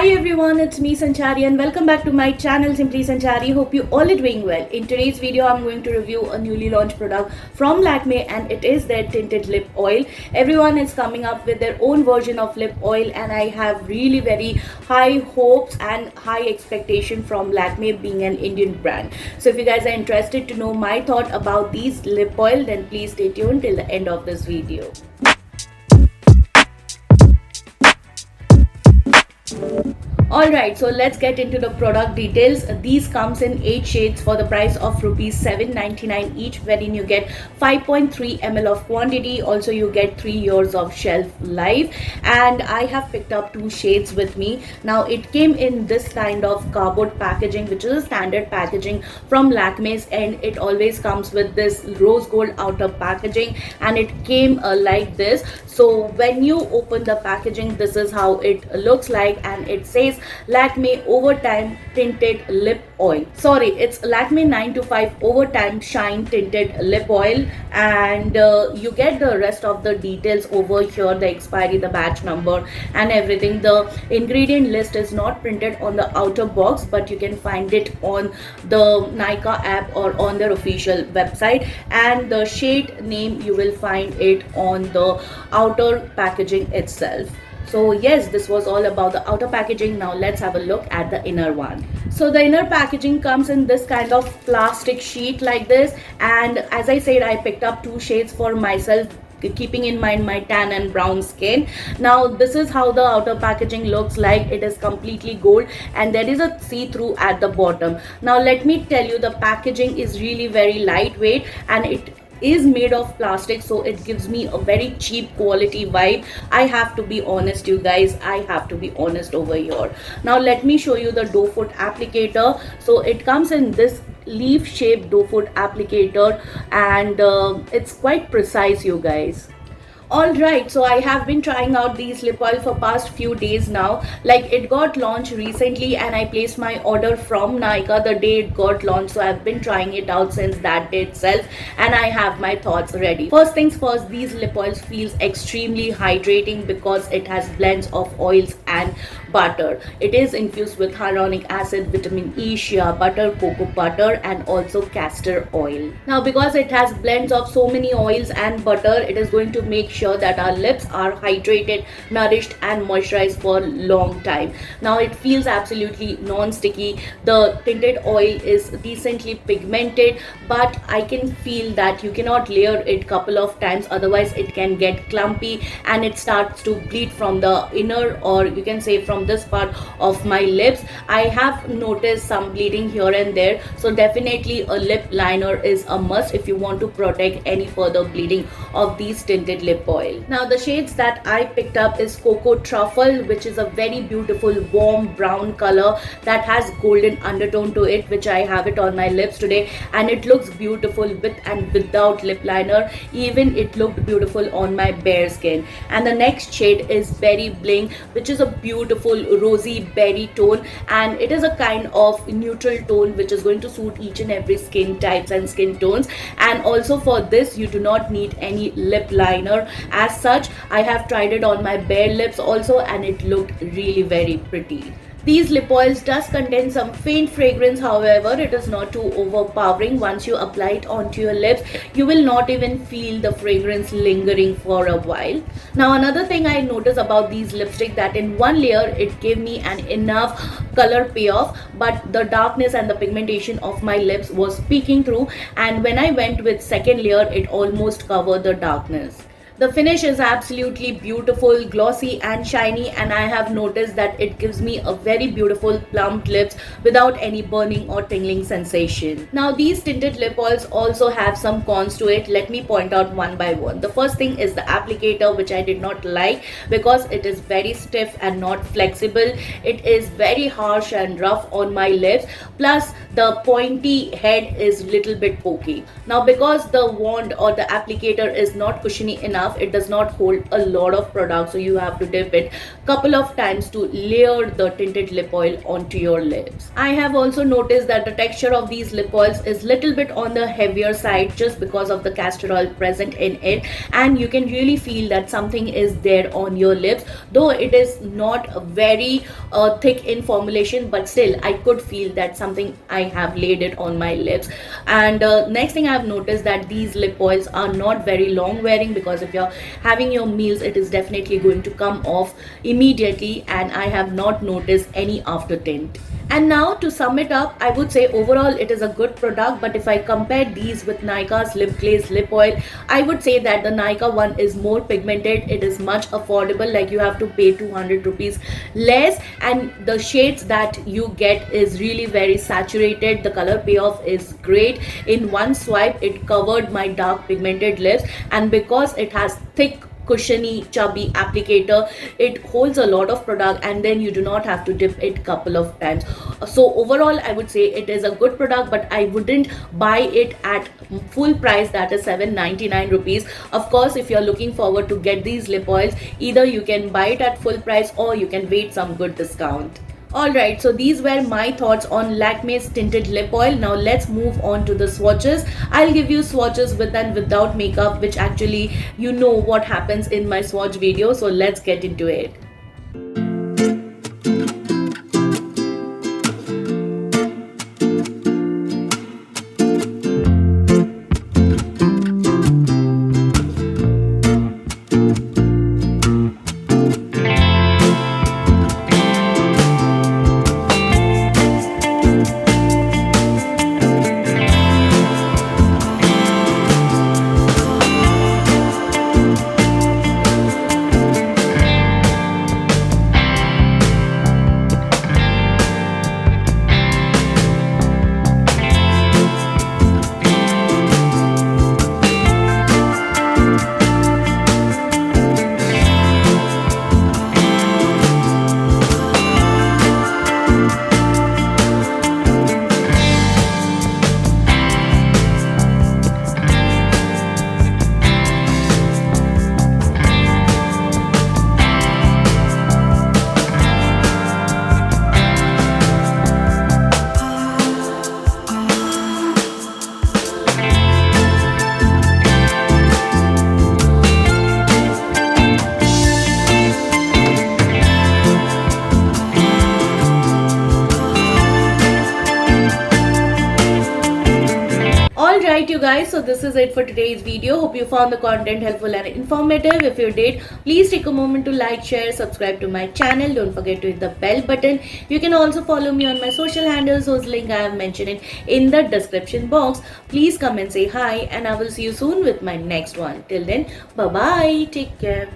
Hi everyone, it's me Sanchari and welcome back to my channel Simply Sanchari. Hope you all are doing well. In today's video, I'm going to review a newly launched product from Lakme and it is their tinted lip oil. Everyone is coming up with their own version of lip oil and I have really very high hopes and high expectation from Lakme being an Indian brand. So if you guys are interested to know my thought about these lip oil, then please stay tuned till the end of this video. Alright, so let's get into the product details. These comes in 8 shades for the price of rupees 7.99 each, wherein you get 5.3 ml of quantity. Also you get 3 years of shelf life, and I have picked up 2 shades with me. Now it came in this kind of cardboard packaging, which is a standard packaging from Lakme's, and it always comes with this rose gold outer packaging, and it came like this. So when you open the packaging, this is how it looks like, and it says Lakme Overtime Tinted Lip Oil. Sorry, it's Lakme 925 Overtime Shine Tinted Lip Oil, and you get the rest of the details over here, the expiry, the batch number and everything. The ingredient list is not printed on the outer box, but you can find it on the Nykaa app or on their official website, and the shade name you will find it on the outer packaging itself. So yes, this was all about the outer packaging. Now let's have a look at the inner one. So the inner packaging comes in this kind of plastic sheet like this, and as I said, I picked up 2 shades for myself, keeping in mind my tan and brown skin. Now this is how the outer packaging looks like. It is completely gold and there is a see-through at the bottom. Now let me tell you, the packaging is really very lightweight and it is made of plastic, so it gives me a very cheap quality vibe. I have to be honest, you guys, I have to be honest over here. Now let me show you the doe foot applicator. So it comes in this leaf shaped doe foot applicator, and it's quite precise, you guys. Alright, so I have been trying out these lip oil for past few days now. Like, it got launched recently and I placed my order from Nykaa the day it got launched. So I've been trying it out since that day itself and I have my thoughts ready. First things first, these lip oils feels extremely hydrating because it has blends of oils and butter. It is infused with hyaluronic acid, vitamin E, shea butter, cocoa butter and also castor oil. Now because it has blends of so many oils and butter, it is going to make sure that our lips are hydrated, nourished and moisturized for a long time. Now it feels absolutely non-sticky. The tinted oil is decently pigmented, but I can feel that you cannot layer it couple of times, otherwise it can get clumpy and it starts to bleed from the inner, or you can say from this part of my lips. I have noticed some bleeding here and there, so definitely a lip liner is a must if you want to protect any further bleeding of these tinted lip oil. Now the shades that I picked up is Cocoa Truffle, which is a very beautiful warm brown color that has golden undertone to it, which I have it on my lips today, and it looks beautiful with and without lip liner. Even it looked beautiful on my bare skin. And the next shade is Berry Bling, which is a beautiful rosy berry tone, and it is a kind of neutral tone which is going to suit each and every skin types and skin tones. And also for this you do not need any lip liner as such. I have tried it on my bare lips also and it looked really very pretty. These lip oils does contain some faint fragrance, however it is not too overpowering. Once you apply it onto your lips, you will not even feel the fragrance lingering for a while. Now another thing I noticed about these lipstick, that in one layer it gave me an enough color payoff, but the darkness and the pigmentation of my lips was peeking through, and when I went with second layer it almost covered the darkness. The finish is absolutely beautiful, glossy and shiny, and I have noticed that it gives me a very beautiful plumped lips without any burning or tingling sensation. Now these tinted lip oils also have some cons to it. Let me point out one by one. The first thing is the applicator, which I did not like because it is very stiff and not flexible. It is very harsh and rough on my lips, plus the pointy head is little bit pokey. Now because the wand or the applicator is not cushiony enough, enough. It does not hold a lot of product, so you have to dip it couple of times to layer the tinted lip oil onto your lips. I have also noticed that the texture of these lip oils is little bit on the heavier side just because of the castor oil present in it, and you can really feel that something is there on your lips, though it is not very thick in formulation, but still I could feel that something I have laid it on my lips. And next thing I've noticed that these lip oils are not very long wearing, because if you're having your meals it is definitely going to come off immediately, and I have not noticed any after tint. And now to sum it up, I would say overall it is a good product, but if I compare these with Nykaa's lip glaze lip oil, I would say that the Nykaa one is more pigmented, it is much affordable, like you have to pay 200 rupees less, and the shades that you get is really very saturated. The color payoff is great. In one swipe it covered my dark pigmented lips, and because it has thick cushiony chubby applicator, it holds a lot of product, and then you do not have to dip it couple of times. So overall I would say it is a good product, but I wouldn't buy it at full price, that is 799 rupees. Of course, if you're looking forward to get these lip oils, either you can buy it at full price or you can wait some good discount. Alright, so these were my thoughts on Lakme's tinted lip oil. Now let's move on to the swatches. I'll give you swatches with and without makeup, which actually you know what happens in my swatch video. So let's get into it. Alright you guys, so this is it for today's video. Hope you found the content helpful and informative. If you did, please take a moment to like, share, subscribe to my channel. Don't forget to hit the bell button. You can also follow me on my social handles, whose link I have mentioned in the description box. Please come and say hi, and I will see you soon with my next one. Till then, bye bye, take care.